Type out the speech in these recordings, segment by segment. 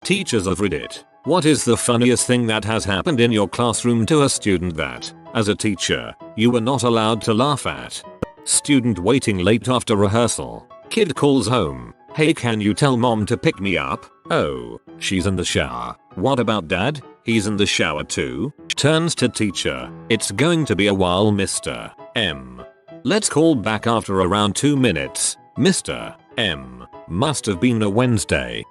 Teachers of Reddit, what is the funniest thing that has happened in your classroom to a student that, as a teacher, you were not allowed to laugh at? Student waiting late after rehearsal. Kid calls home. Hey, can you tell mom to pick me up? Oh, she's in the shower. What about dad? He's in the shower too. Turns to teacher. It's going to be a while, Mr. M. Let's call back after around 2 minutes. Mr. M. Must have been a Wednesday.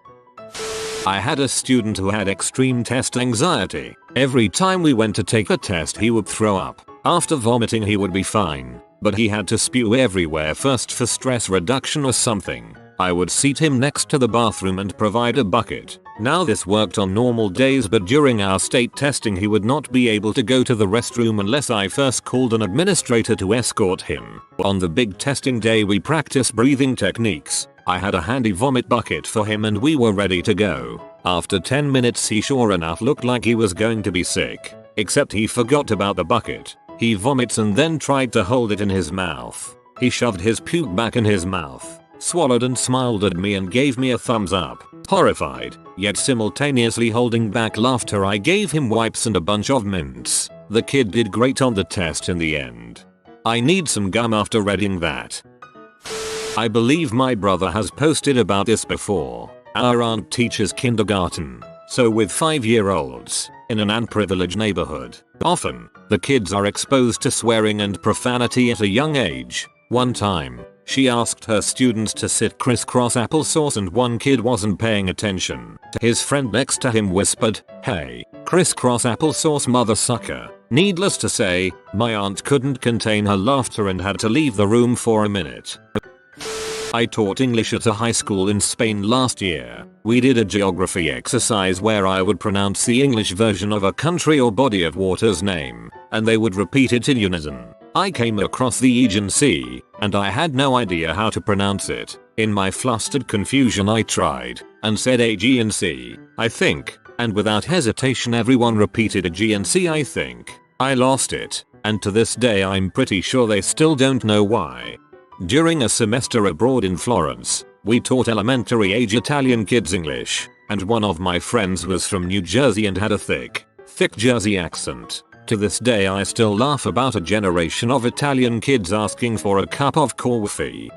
I had a student who had extreme test anxiety. Every time we went to take a test he would throw up. After vomiting he would be fine, but he had to spew everywhere first for stress reduction or something. I would seat him next to the bathroom and provide a bucket. Now this worked on normal days, but during our state testing he would not be able to go to the restroom unless I first called an administrator to escort him. On the big testing day we practiced breathing techniques. I had a handy vomit bucket for him and we were ready to go. After 10 minutes he sure enough looked like he was going to be sick. Except he forgot about the bucket. He vomits and then tried to hold it in his mouth. He shoved his puke back in his mouth, swallowed and smiled at me and gave me a thumbs up. Horrified, yet simultaneously holding back laughter, I gave him wipes and a bunch of mints. The kid did great on the test in the end. I need some gum after reading that. I believe my brother has posted about this before. Our aunt teaches kindergarten, so with 5-year-olds, in an unprivileged neighborhood. Often, the kids are exposed to swearing and profanity at a young age. One time, she asked her students to sit crisscross applesauce and one kid wasn't paying attention. His friend next to him whispered, "Hey, crisscross applesauce mother sucker." Needless to say, my aunt couldn't contain her laughter and had to leave the room for a minute. I taught English at a high school in Spain last year. We did a geography exercise where I would pronounce the English version of a country or body of water's name, and they would repeat it in unison. I came across the Aegean Sea, and I had no idea how to pronounce it. In my flustered confusion I tried, and said Aegean Sea, I think, and without hesitation everyone repeated Aegean Sea I think. I lost it, and to this day I'm pretty sure they still don't know why. During a semester abroad in Florence, we taught elementary age Italian kids English, and one of my friends was from New Jersey and had a thick Jersey accent. To this day I still laugh about a generation of Italian kids asking for a cup of coffee.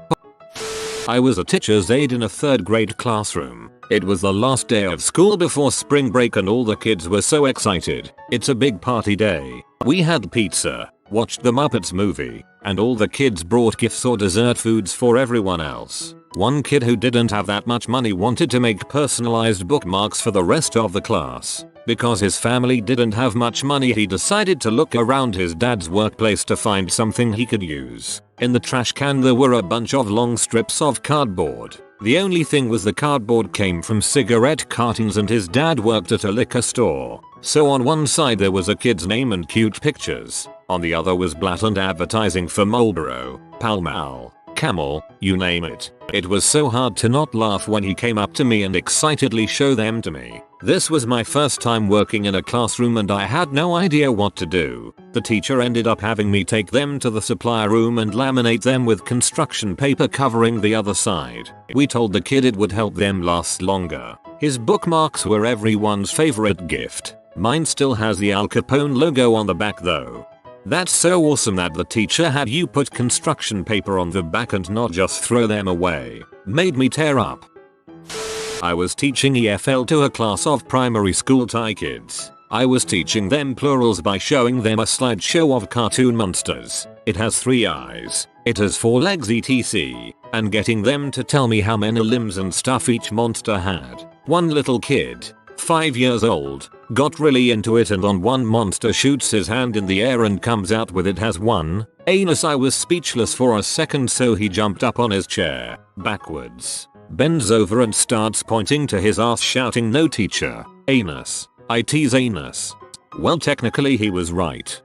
I was a teacher's aide in a 3rd grade classroom. It was the last day of school before spring break and all the kids were so excited. It's a big party day. We had pizza, watched the Muppets movie, and all the kids brought gifts or dessert foods for everyone else. One kid who didn't have that much money wanted to make personalized bookmarks for the rest of the class. Because his family didn't have much money he decided to look around his dad's workplace to find something he could use. In the trash can there were a bunch of long strips of cardboard. The only thing was the cardboard came from cigarette cartons and his dad worked at a liquor store. So on one side there was a kid's name and cute pictures. On the other was blatant advertising for Marlboro, Pall Mall, Camel, you name it. It was so hard to not laugh when he came up to me and excitedly showed them to me. This was my first time working in a classroom and I had no idea what to do. The teacher ended up having me take them to the supply room and laminate them with construction paper covering the other side. We told the kid it would help them last longer. His bookmarks were everyone's favorite gift. Mine still has the Al Capone logo on the back though. That's so awesome that the teacher had you put construction paper on the back and not just throw them away. Made me tear up. I was teaching EFL to a class of primary school Thai kids. I was teaching them plurals by showing them a slideshow of cartoon monsters. It has 3 eyes, it has 4 legs etc. and getting them to tell me how many limbs and stuff each monster had. One little kid, 5 years old, got really into it and on one monster shoots his hand in the air and comes out with it has 1 anus. I was speechless for a second so he jumped up on his chair, backwards, bends over and starts pointing to his ass shouting no teacher, anus. I tease anus. Well technically he was right.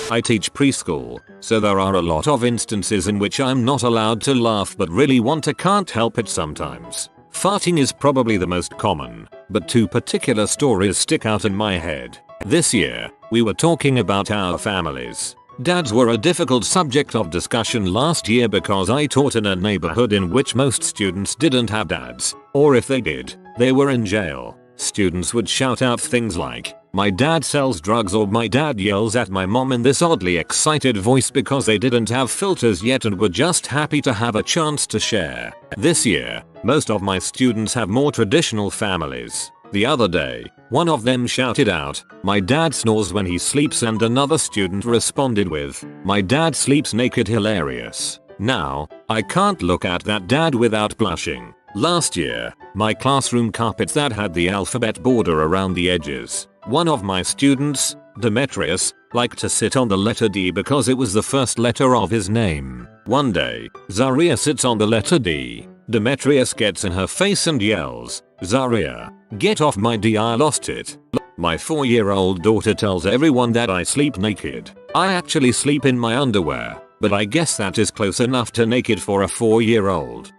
I teach preschool, so there are a lot of instances in which I'm not allowed to laugh but really want to can't help it sometimes. Farting is probably the most common, but 2 particular stories stick out in my head. This year, we were talking about our families. Dads were a difficult subject of discussion last year because I taught in a neighborhood in which most students didn't have dads, or if they did, they were in jail, students would shout out things like, "My dad sells drugs," or "My dad yells at my mom" in this oddly excited voice because they didn't have filters yet and were just happy to have a chance to share. This year, most of my students have more traditional families. The other day, one of them shouted out, "My dad snores when he sleeps," and another student responded with, "My dad sleeps naked." Hilarious. Now, I can't look at that dad without blushing. Last year, my classroom carpets that had the alphabet border around the edges. One of my students, Demetrius, liked to sit on the letter D because it was the first letter of his name. One day, Zaria sits on the letter D. Demetrius gets in her face and yells, "Zaria, get off my D, I lost it." My 4-year-old daughter tells everyone that I sleep naked. I actually sleep in my underwear, but I guess that is close enough to naked for a 4-year-old.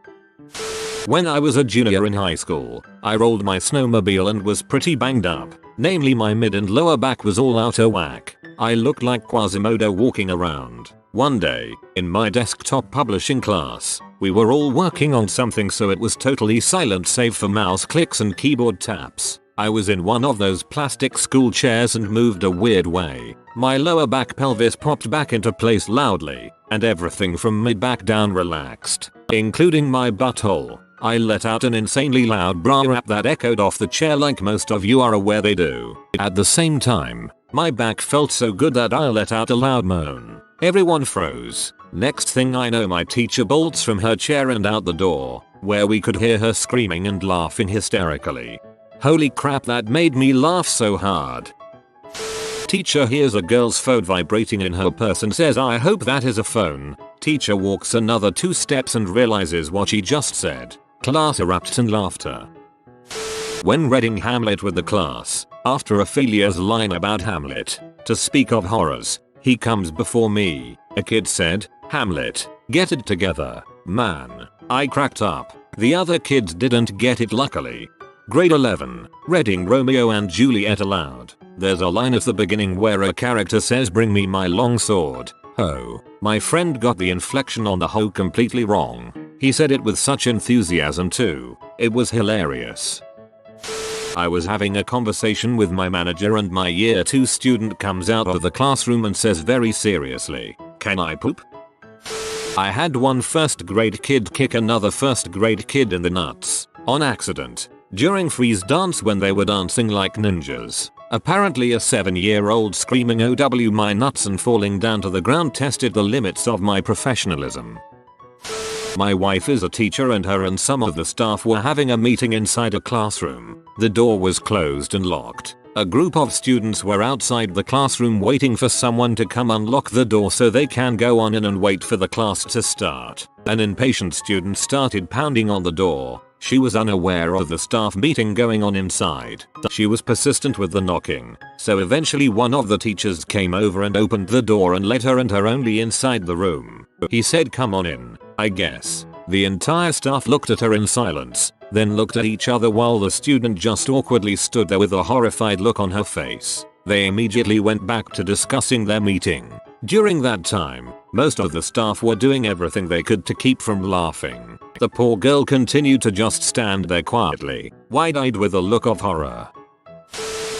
When I was a junior in high school, I rolled my snowmobile and was pretty banged up. Namely, my mid and lower back was all out of whack. I looked like Quasimodo walking around. One day, in my desktop publishing class, we were all working on something, so it was totally silent save for mouse clicks and keyboard taps. I was in one of those plastic school chairs and moved a weird way. My lower back pelvis popped back into place loudly, and everything from mid-back down relaxed, including my butthole. I let out an insanely loud bra rap that echoed off the chair like most of you are aware they do. At the same time, my back felt so good that I let out a loud moan. Everyone froze. Next thing I know, my teacher bolts from her chair and out the door, where we could hear her screaming and laughing hysterically. Holy crap, that made me laugh so hard. Teacher hears a girl's phone vibrating in her purse and says, "I hope that is a phone." Teacher walks another 2 steps and realizes what she just said. Class erupts in laughter. When reading Hamlet with the class, after Ophelia's line about Hamlet, to speak of horrors, "He comes before me," a kid said, "Hamlet, get it together, man." I cracked up. The other kids didn't get it, luckily. Grade 11, reading Romeo and Juliet aloud. There's a line at the beginning where a character says, "Bring me my long sword." Ho. My friend got the inflection on the ho completely wrong. He said it with such enthusiasm too. It was hilarious. I was having a conversation with my manager and my year 2 student comes out of the classroom and says very seriously, "Can I poop?" I had one 1st grade kid kick another 1st grade kid in the nuts, on accident, during freeze dance when they were dancing like ninjas. Apparently a 7-year-old screaming "OW my nuts" and falling down to the ground tested the limits of my professionalism. My wife is a teacher and her and some of the staff were having a meeting inside a classroom. The door was closed and locked. A group of students were outside the classroom waiting for someone to come unlock the door so they can go on in and wait for the class to start. An impatient student started pounding on the door. She was unaware of the staff meeting going on inside. She was persistent with the knocking, so eventually one of the teachers came over and opened the door and let her and her only inside the room. He said, "Come on in, I guess." The entire staff looked at her in silence, then looked at each other while the student just awkwardly stood there with a horrified look on her face. They immediately went back to discussing their meeting. During that time, most of the staff were doing everything they could to keep from laughing. The poor girl continued to just stand there quietly, wide-eyed with a look of horror.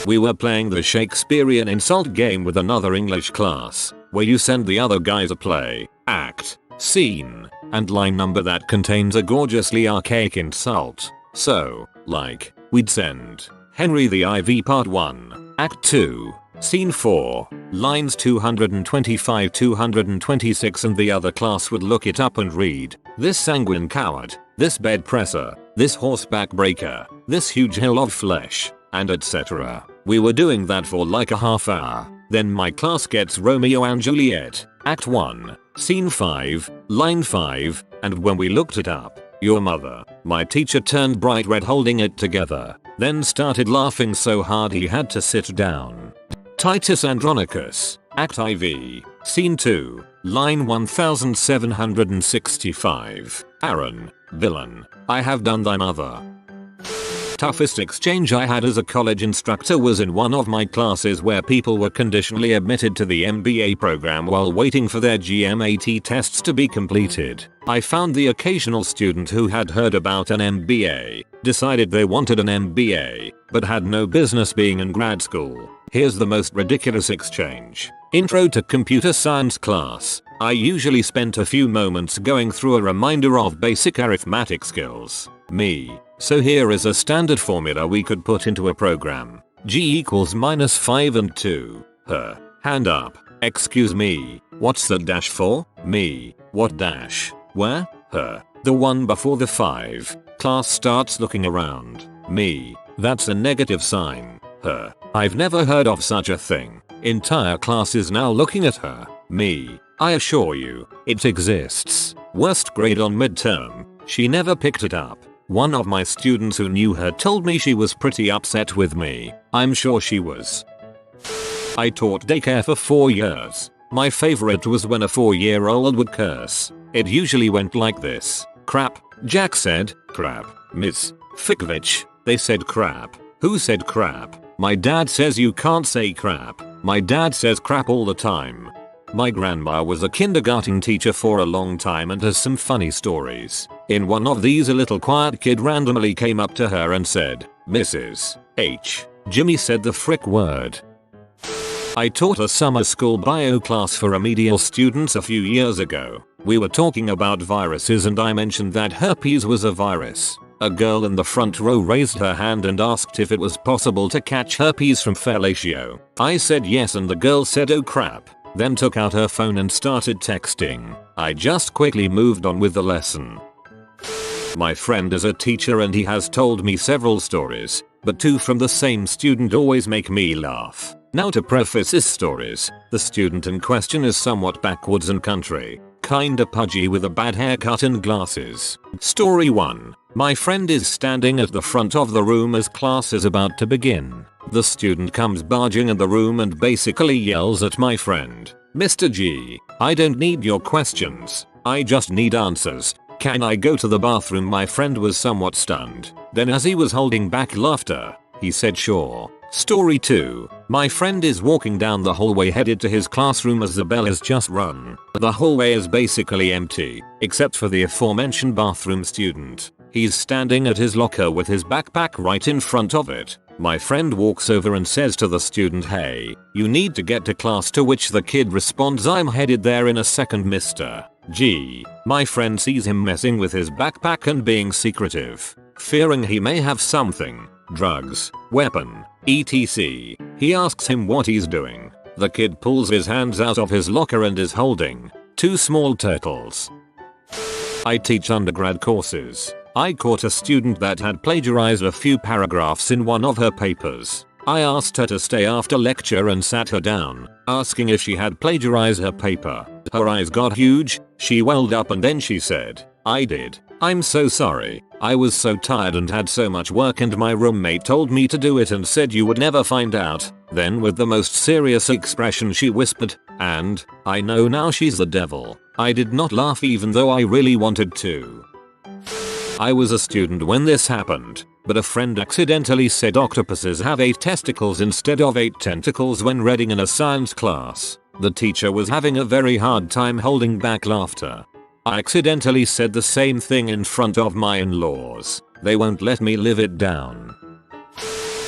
We were playing the Shakespearean insult game with another English class, where you send the other guys a play, act, scene, and line number that contains a gorgeously archaic insult. So, like, we'd send Henry the IV Part 1, Act 2, Scene 4, lines 225-226, and the other class would look it up and read, "This sanguine coward, this bed presser, this horseback breaker, this huge hill of flesh," and etc. We were doing that for like a half hour. Then my class gets Romeo and Juliet, Act 1, Scene 5, Line 5, and when we looked it up, your mother, my teacher turned bright red holding it together, then started laughing so hard he had to sit down. Titus Andronicus, Act IV, Scene 2, Line 1765. Aaron, villain, I have done thy mother. Toughest exchange I had as a college instructor was in one of my classes where people were conditionally admitted to the MBA program while waiting for their GMAT tests to be completed. I found the occasional student who had heard about an MBA, decided they wanted an MBA, but had no business being in grad school. Here's the most ridiculous exchange. Intro to computer science class. I usually spent a few moments going through a reminder of basic arithmetic skills. Me. So here is a standard formula we could put into a program. G equals -5 and 2. Her. Hand up. Excuse me. What's the dash for? Me. What dash? Where? Her. The one before the 5. Class starts looking around. Me. That's a negative sign. Her. I've never heard of such a thing. Entire class is now looking at her. Me. I assure you, it exists. Worst grade on midterm. She never picked it up. One of my students who knew her told me she was pretty upset with me. I'm sure she was. I taught daycare for 4 years. My favorite was when a 4-year-old would curse. It usually went like this. Crap. Jack said, crap. Miss Fikovich. They said crap. Who said crap? My dad says you can't say crap. My dad says crap all the time. My grandma was a kindergarten teacher for a long time and has some funny stories. In one of these, a little quiet kid randomly came up to her and said, Mrs. H. Jimmy said the frick word. I taught a summer school bio class for remedial students a few years ago. We were talking about viruses and I mentioned that herpes was a virus. A girl in the front row raised her hand and asked if it was possible to catch herpes from fellatio. I said yes and the girl said oh crap. Then took out her phone and started texting. I just quickly moved on with the lesson. My friend is a teacher and he has told me several stories, but 2 from the same student always make me laugh. Now to preface his stories, the student in question is somewhat backwards and country, kinda pudgy with a bad haircut and glasses. Story 1. My friend is standing at the front of the room as class is about to begin. The student comes barging in the room and basically yells at my friend, Mr. G, I don't need your questions, I just need answers. Can I go to the bathroom? My friend was somewhat stunned. Then as he was holding back laughter, he said sure. Story 2. My friend is walking down the hallway headed to his classroom as the bell has just rung. The hallway is basically empty, except for the aforementioned bathroom student. He's standing at his locker with his backpack right in front of it. My friend walks over and says to the student, hey, you need to get to class, to which the kid responds, I'm headed there in a second, Mr. G. My friend sees him messing with his backpack and being secretive, fearing he may have something, drugs, weapon, etc. He asks him what he's doing. The kid pulls his hands out of his locker and is holding 2 small turtles. I teach undergrad courses. I caught a student that had plagiarized a few paragraphs in one of her papers. I asked her to stay after lecture and sat her down, asking if she had plagiarized her paper. Her eyes got huge, she welled up and then she said, I did. I'm so sorry. I was so tired and had so much work and my roommate told me to do it and said you would never find out. Then with the most serious expression she whispered, and I know now she's the devil. I did not laugh even though I really wanted to. I was a student when this happened, but a friend accidentally said octopuses have 8 testicles instead of 8 tentacles when reading in a science class. The teacher was having a very hard time holding back laughter. I accidentally said the same thing in front of my in-laws. They won't let me live it down.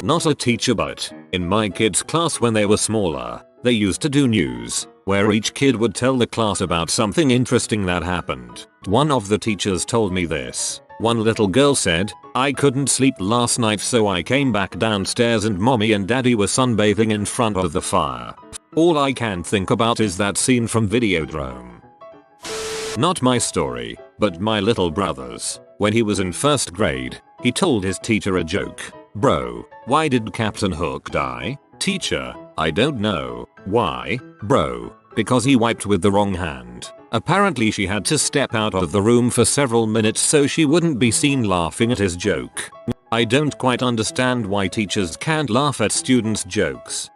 Not a teacher, but in my kids' class when they were smaller, they used to do news, where each kid would tell the class about something interesting that happened. One of the teachers told me this. One little girl said, I couldn't sleep last night so I came back downstairs and mommy and daddy were sunbathing in front of the fire. All I can think about is that scene from Videodrome. Not my story, but my little brother's. When he was in 1st grade, he told his teacher a joke. Bro, why did Captain Hook die? Teacher, I don't know. Why? Bro, because he wiped with the wrong hand. Apparently she had to step out of the room for several minutes so she wouldn't be seen laughing at his joke. I don't quite understand why teachers can't laugh at students' jokes.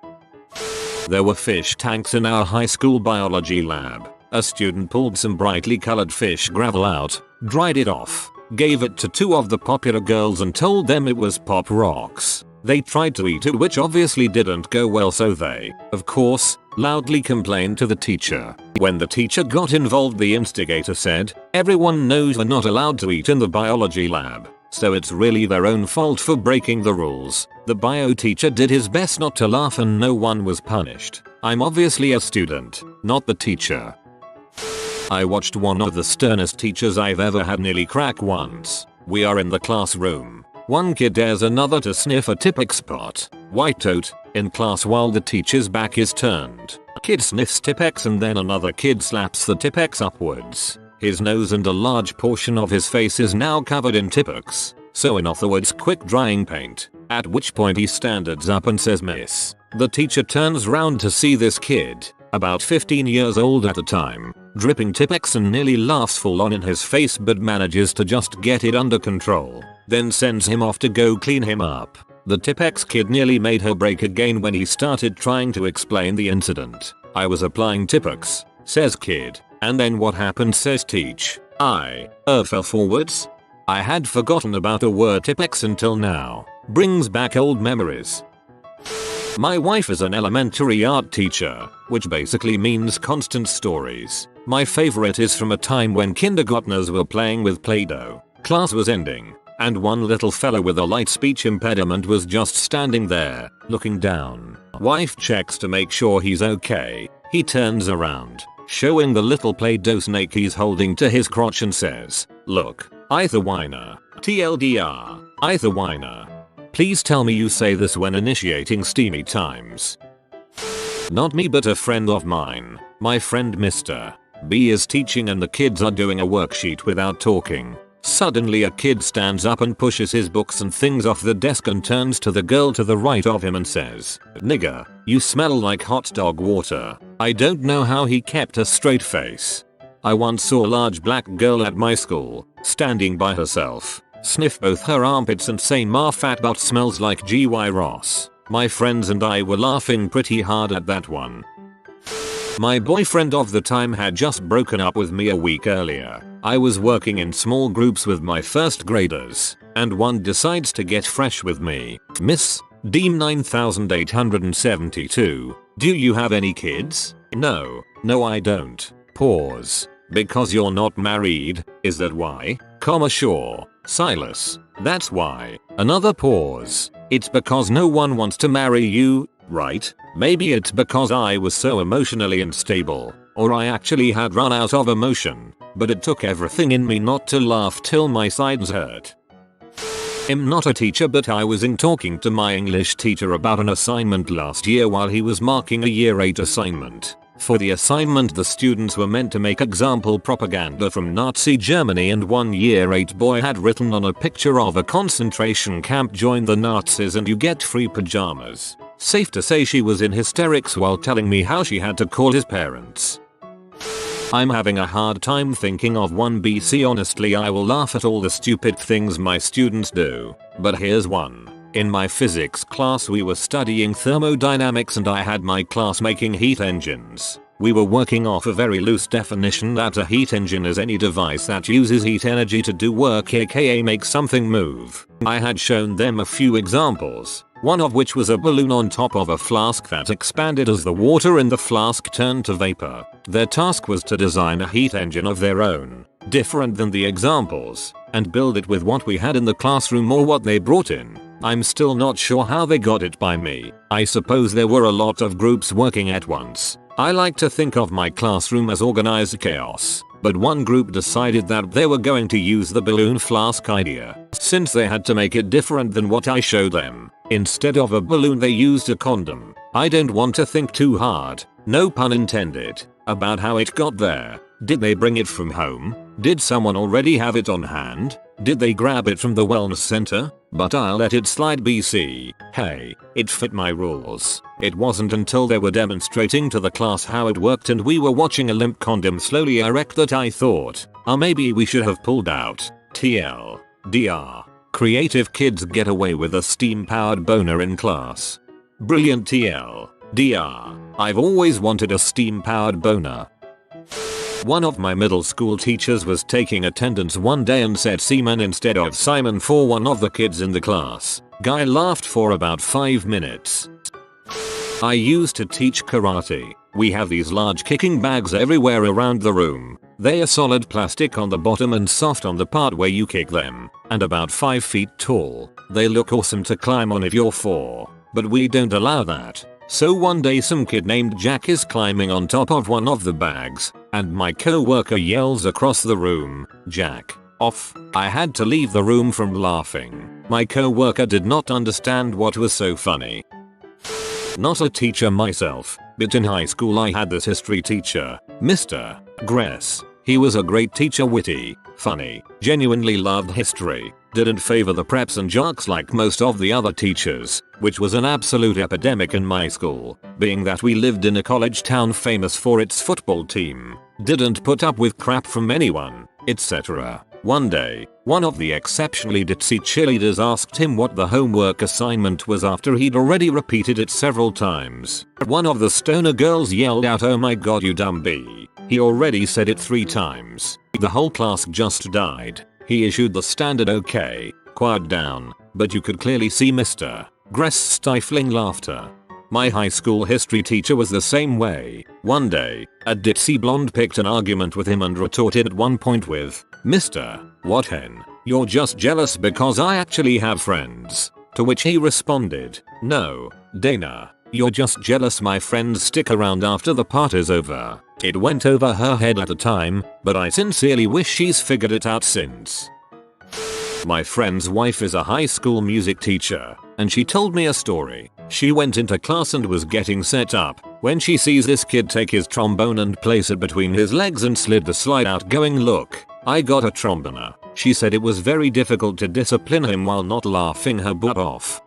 There were fish tanks in our high school biology lab. A student pulled some brightly colored fish gravel out, dried it off, gave it to two of the popular girls and told them it was Pop Rocks. They tried to eat it, which obviously didn't go well, so they, of course, loudly complained to the teacher. When the teacher got involved, the instigator said, "Everyone knows we're not allowed to eat in the biology lab, so it's really their own fault for breaking the rules." The bio teacher did his best not to laugh and no one was punished. I'm obviously a student, not the teacher. I watched one of the sternest teachers I've ever had nearly crack once. We are in the classroom. One kid dares another to sniff a Tipp-Ex spot, white tote, in class while the teacher's back is turned. Kid sniffs Tipp-Ex and then another kid slaps the Tipp-Ex upwards. His nose and a large portion of his face is now covered in Tipp-Ex, so in other words quick drying paint, at which point he stands up and says "Miss." The teacher turns round to see this kid, about 15 years old at the time, dripping Tipp-Ex and nearly laughs full on in his face but manages to just get it under control, then sends him off to go clean him up. The Tipp-Ex kid nearly made her break again when he started trying to explain the incident. "I was applying Tipp-Ex," says kid. "And then what happened?" says teach. "I fell forwards." I had forgotten about the word Tipp-Ex until now. Brings back old memories. My wife is an elementary art teacher, which basically means constant stories. My favorite is from a time when kindergartners were playing with Play-Doh. Class was ending, and one little fella with a light speech impediment was just standing there, looking down. Wife checks to make sure he's okay. He turns around, showing the little Play-Doh snake he's holding to his crotch and says, "Look, Either whiner. TLDR, Either whiner. Please tell me you say this when initiating steamy times." Not me, but a friend of mine. My friend Mr. B is teaching and the kids are doing a worksheet without talking. Suddenly a kid stands up and pushes his books and things off the desk and turns to the girl to the right of him and says, "Nigger, you smell like hot dog water." I don't know how he kept a straight face. I once saw a large black girl at my school, standing by herself, sniff both her armpits and say, "Ma fat butt smells like GY Ross." My friends and I were laughing pretty hard at that one. My boyfriend of the time had just broken up with me a week earlier. I was working in small groups with my first graders, and one decides to get fresh with me. "Miss Deem 9872, do you have any kids?" No I don't. Pause. "Because you're not married, is that why?" Comma sure. Silas, that's why. Another pause. "It's because no one wants to marry you, right?" Maybe it's because I was so emotionally unstable, or I actually had run out of emotion, but it took everything in me not to laugh till my sides hurt. I'm not a teacher, but I was talking to my English teacher about an assignment last year while he was marking a year 8 assignment. For the assignment the students were meant to make example propaganda from Nazi Germany, and one year 8 boy had written on a picture of a concentration camp, "Join the Nazis and you get free pajamas." Safe to say she was in hysterics while telling me how she had to call his parents. I'm having a hard time thinking of one BC. Honestly, I will laugh at all the stupid things my students do, but here's one. In my physics class we were studying thermodynamics and I had my class making heat engines. We were working off a very loose definition that a heat engine is any device that uses heat energy to do work, aka make something move. I had shown them a few examples, one of which was a balloon on top of a flask that expanded as the water in the flask turned to vapor. Their task was to design a heat engine of their own, different than the examples, and build it with what we had in the classroom or what they brought in. I'm still not sure how they got it by me. I suppose there were a lot of groups working at once. I like to think of my classroom as organized chaos, but one group decided that they were going to use the balloon flask idea, since they had to make it different than what I showed them. Instead of a balloon they used a condom. I don't want to think too hard, no pun intended, about how it got there. Did they bring it from home? Did someone already have it on hand? Did they grab it from the wellness center? But I'll let it slide. BC. Hey, it fit my rules. It wasn't until they were demonstrating to the class how it worked and we were watching a limp condom slowly erect that I thought, maybe we should have pulled out. TLDR. Creative kids get away with a steam-powered boner in class. Brilliant. TLDR. I've always wanted a steam-powered boner. One of my middle school teachers was taking attendance one day and said Seaman instead of Simon for one of the kids in the class. Guy laughed for about 5 minutes. I used to teach karate. We have these large kicking bags everywhere around the room. They are solid plastic on the bottom and soft on the part where you kick them, and about 5 feet tall. They look awesome to climb on if you're 4, but we don't allow that. So one day some kid named Jack is climbing on top of one of the bags, and my co-worker yells across the room, "Jack, off." I had to leave the room from laughing. My co-worker did not understand what was so funny. Not a teacher myself, but in high school I had this history teacher, Mr. Gress. He was a great teacher, witty, funny, genuinely loved history, didn't favor the preps and jocks like most of the other teachers, which was an absolute epidemic in my school, being that we lived in a college town famous for its football team, didn't put up with crap from anyone, etc. One day, one of the exceptionally ditzy cheerleaders asked him what the homework assignment was after he'd already repeated it several times. One of the stoner girls yelled out, "Oh my god, you dumb bee. He already said it 3 times." The whole class just died. He issued the standard "okay, quiet down," but you could clearly see Mr. Gress stifling laughter. My high school history teacher was the same way. One day, a ditzy blonde picked an argument with him and retorted at one point with, "Mr. What hen, you're just jealous because I actually have friends." To which he responded, "No, Dana, you're just jealous my friends stick around after the party's over." It went over her head at the time, but I sincerely wish she's figured it out since. My friend's wife is a high school music teacher, and she told me a story. She went into class and was getting set up when she sees this kid take his trombone and place it between his legs and slid the slide out, going, "Look, I got a tromboner." She said it was very difficult to discipline him while not laughing her butt off.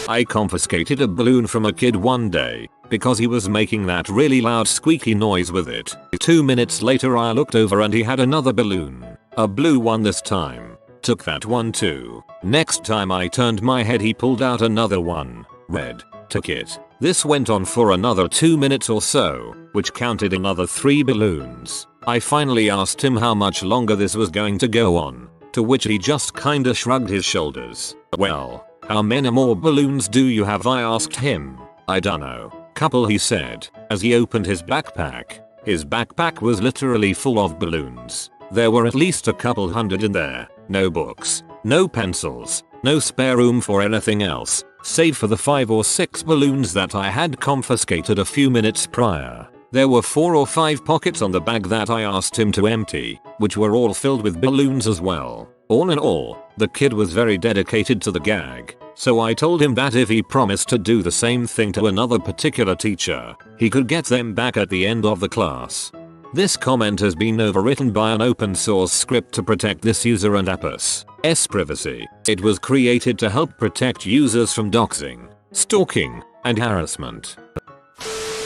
I confiscated a balloon from a kid one day because he was making that really loud squeaky noise with it. 2 minutes later I looked over and he had another balloon. A blue one this time. Took that one too. Next time I turned my head he pulled out another one. Red. Took it. This went on for another 2 minutes or so, which counted another 3 balloons. I finally asked him how much longer this was going to go on, to which he just kinda shrugged his shoulders. "Well, how many more balloons do you have?" I asked him. "I dunno. Couple," he said, as he opened his backpack. His backpack was literally full of balloons. There were at least a couple hundred in there. No books, no pencils, no spare room for anything else, save for the 5 or 6 balloons that I had confiscated a few minutes prior. There were 4 or 5 pockets on the bag that I asked him to empty, which were all filled with balloons as well. All in all, the kid was very dedicated to the gag, so I told him that if he promised to do the same thing to another particular teacher, he could get them back at the end of the class. This comment has been overwritten by an open source script to protect this user and app's privacy. It was created to help protect users from doxing, stalking, and harassment.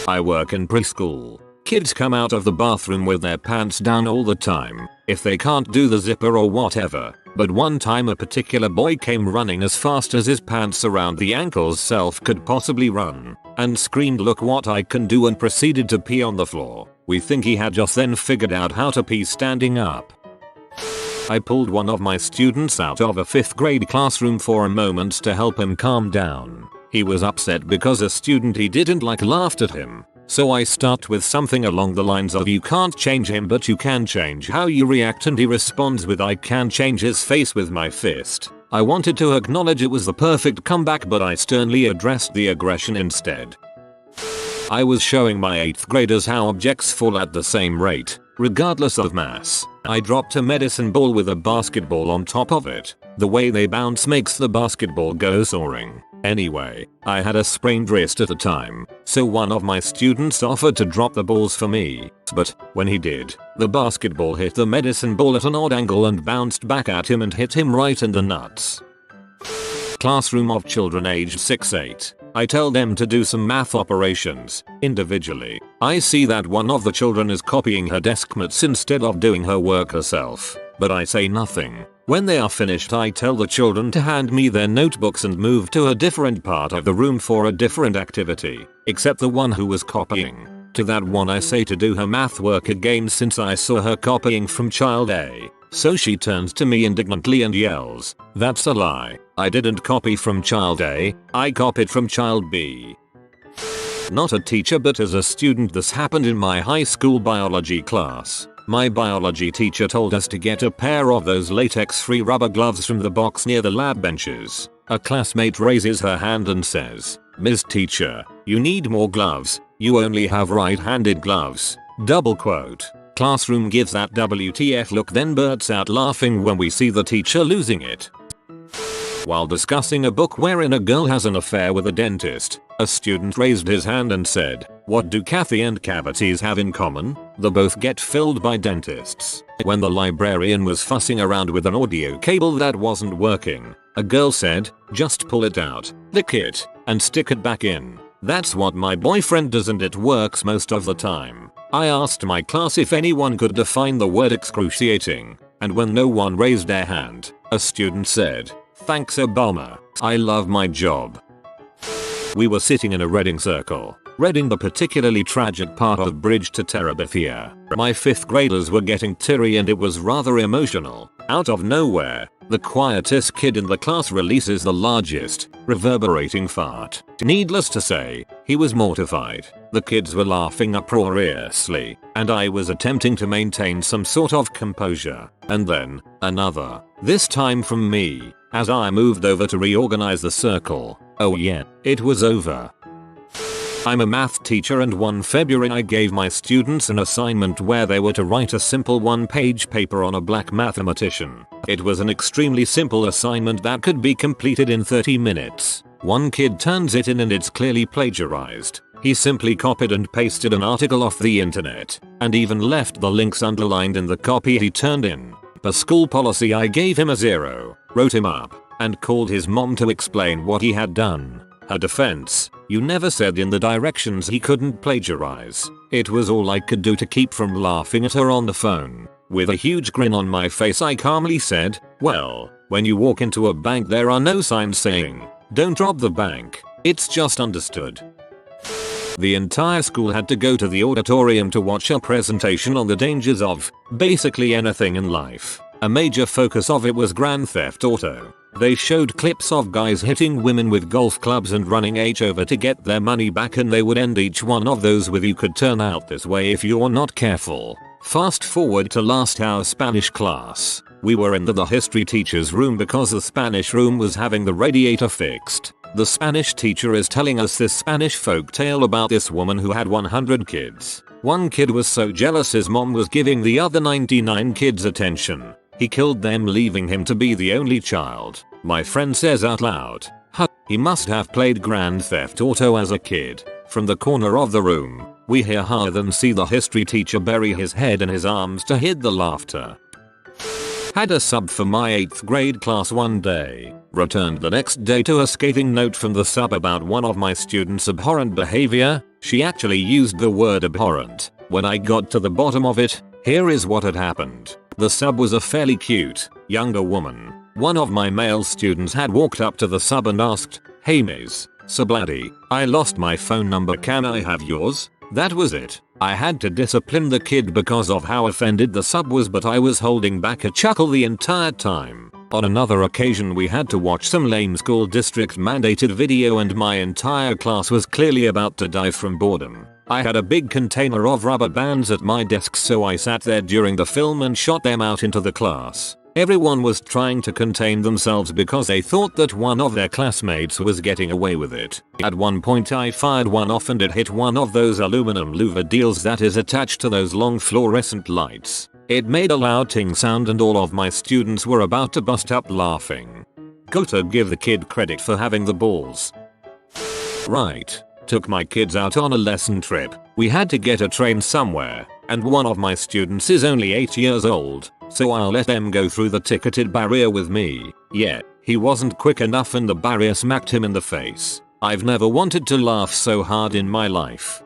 I work in preschool. Kids come out of the bathroom with their pants down all the time, if they can't do the zipper or whatever. But one time a particular boy came running as fast as his pants around the ankles self could possibly run, and screamed, "Look what I can do," and proceeded to pee on the floor. We think he had just then figured out how to pee standing up. I pulled one of my students out of a 5th grade classroom for a moment to help him calm down. He was upset because a student he didn't like laughed at him. So I start with something along the lines of, "You can't change him but you can change how you react," and he responds with, "I can change his face with my fist." I wanted to acknowledge it was the perfect comeback, but I sternly addressed the aggression instead. I was showing my 8th graders how objects fall at the same rate, regardless of mass. I dropped a medicine ball with a basketball on top of it. The way they bounce makes the basketball go soaring. Anyway, I had a sprained wrist at the time, so one of my students offered to drop the balls for me. But when he did, the basketball hit the medicine ball at an odd angle and bounced back at him and hit him right in the nuts. Classroom of children aged 6-8. I tell them to do some math operations individually. I see that one of the children is copying her deskmates instead of doing her work herself, but I say nothing. When they are finished, I tell the children to hand me their notebooks and move to a different part of the room for a different activity, except the one who was copying. To that one I say to do her math work again since I saw her copying from child A. So she turns to me indignantly and yells, "That's a lie. I didn't copy from child A, I copied from child B." Not a teacher but as a student, this happened in my high school biology class. My biology teacher told us to get a pair of those latex-free rubber gloves from the box near the lab benches. A classmate raises her hand and says, "Ms. Teacher, you need more gloves. You only have right-handed gloves." Double quote. Classroom gives that WTF look, then bursts out laughing when we see the teacher losing it. While discussing a book wherein a girl has an affair with a dentist, a student raised his hand and said, "What do Kathy and cavities have in common? They both get filled by dentists." When the librarian was fussing around with an audio cable that wasn't working, a girl said, "Just pull it out, lick it, and stick it back in. That's what my boyfriend does and it works most of the time." I asked my class if anyone could define the word excruciating, and when no one raised their hand, a student said, "Thanks Obama, I love my job." We were sitting in a reading circle, reading the particularly tragic part of Bridge to Terabithia. My 5th graders were getting teary and it was rather emotional. Out of nowhere, the quietest kid in the class releases the largest, reverberating fart. Needless to say, he was mortified. The kids were laughing uproariously, and I was attempting to maintain some sort of composure. And then, another, this time from me, as I moved over to reorganize the circle. Oh yeah, it was over. I'm a math teacher and one February I gave my students an assignment where they were to write a simple one-page paper on a black mathematician. It was an extremely simple assignment that could be completed in 30 minutes. One kid turns it in and it's clearly plagiarized. He simply copied and pasted an article off the internet, and even left the links underlined in the copy he turned in. Per school policy I gave him a 0, wrote him up, and called his mom to explain what he had done. Her defense, "You never said in the directions he couldn't plagiarize." It was all I could do to keep from laughing at her on the phone. With a huge grin on my face I calmly said, "Well, when you walk into a bank there are no signs saying, 'Don't rob the bank.' It's just understood." The entire school had to go to the auditorium to watch a presentation on the dangers of basically anything in life. A major focus of it was Grand Theft Auto. They showed clips of guys hitting women with golf clubs and running H over to get their money back, and they would end each one of those with "You could turn out this way if you're not careful." Fast forward to last hour Spanish class. We were in the history teacher's room because the Spanish room was having the radiator fixed. The Spanish teacher is telling us this Spanish folk tale about this woman who had 100 kids. One kid was so jealous his mom was giving the other 99 kids attention. He killed them, leaving him to be the only child. My friend says out loud, "Huh, he must have played Grand Theft Auto as a kid." From the corner of the room, we hear her then see the history teacher bury his head in his arms to hide the laughter. Had a sub for my 8th grade class one day. Returned the next day to a scathing note from the sub about one of my students' abhorrent behavior. She actually used the word abhorrent. When I got to the bottom of it, here is what had happened. The sub was a fairly cute, younger woman. One of my male students had walked up to the sub and asked, "Hey Ms. Sublady, I lost my phone number, can I have yours?" That was it. I had to discipline the kid because of how offended the sub was, but I was holding back a chuckle the entire time. On another occasion we had to watch some lame school district mandated video and my entire class was clearly about to die from boredom. I had a big container of rubber bands at my desk, so I sat there during the film and shot them out into the class. Everyone was trying to contain themselves because they thought that one of their classmates was getting away with it. At one point I fired one off and it hit one of those aluminum louver deals that is attached to those long fluorescent lights. It made a loud ting sound and all of my students were about to bust up laughing. Gotta give the kid credit for having the balls. Right. Took my kids out on a lesson trip. We had to get a train somewhere, and one of my students is only 8 years old, so I'll let them go through the ticketed barrier with me. Yeah, he wasn't quick enough and the barrier smacked him in the face. I've never wanted to laugh so hard in my life.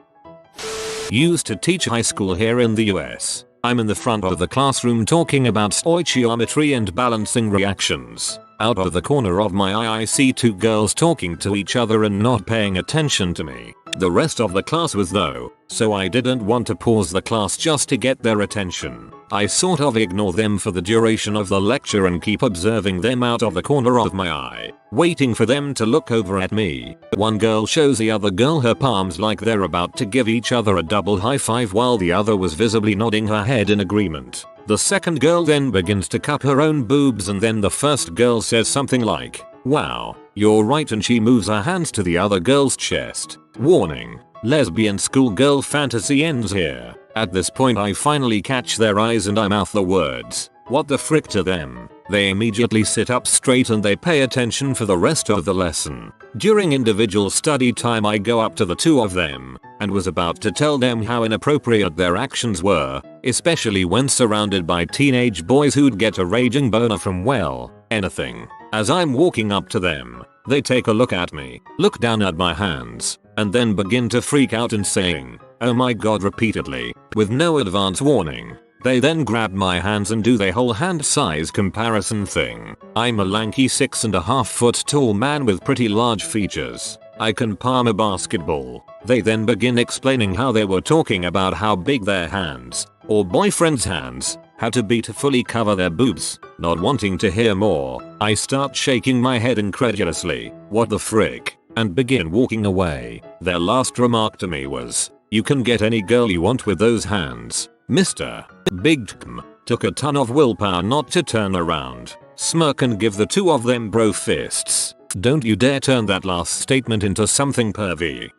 Used to teach high school here in the US. I'm in the front of the classroom talking about stoichiometry and balancing reactions. Out of the corner of my eye I see two girls talking to each other and not paying attention to me. The rest of the class was though, so I didn't want to pause the class just to get their attention. I sort of ignore them for the duration of the lecture and keep observing them out of the corner of my eye, waiting for them to look over at me. One girl shows the other girl her palms like they're about to give each other a double high five while the other was visibly nodding her head in agreement. The second girl then begins to cup her own boobs and then the first girl says something like, "Wow, you're right," and she moves her hands to the other girl's chest. Warning: lesbian schoolgirl fantasy ends here. At this point I finally catch their eyes and I mouth the words, "What the frick" to them. They immediately sit up straight and they pay attention for the rest of the lesson. During individual study time I go up to the two of them and was about to tell them how inappropriate their actions were, especially when surrounded by teenage boys who'd get a raging boner from, well, anything. As I'm walking up to them, they take a look at me, look down at my hands, and then begin to freak out and saying, "Oh my god," repeatedly, with no advance warning. They then grab my hands and do the whole hand size comparison thing. I'm a lanky 6.5 foot tall man with pretty large features. I can palm a basketball. They then begin explaining how they were talking about how big their hands, or boyfriend's hands, had to be to fully cover their boobs. Not wanting to hear more, I start shaking my head incredulously, "What the frick?" and begin walking away. Their last remark to me was, "You can get any girl you want with those hands, Mr. Big Tm." Took a ton of willpower not to turn around, smirk and give the two of them bro fists. Don't you dare turn that last statement into something pervy.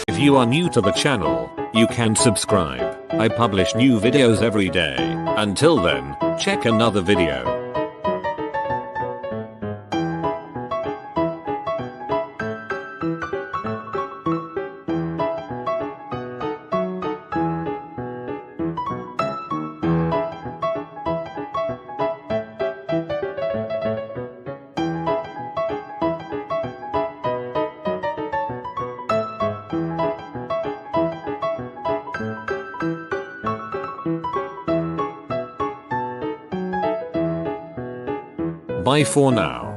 If you are new to the channel, you can subscribe. I publish new videos every day. Until then, check another video. Bye for now.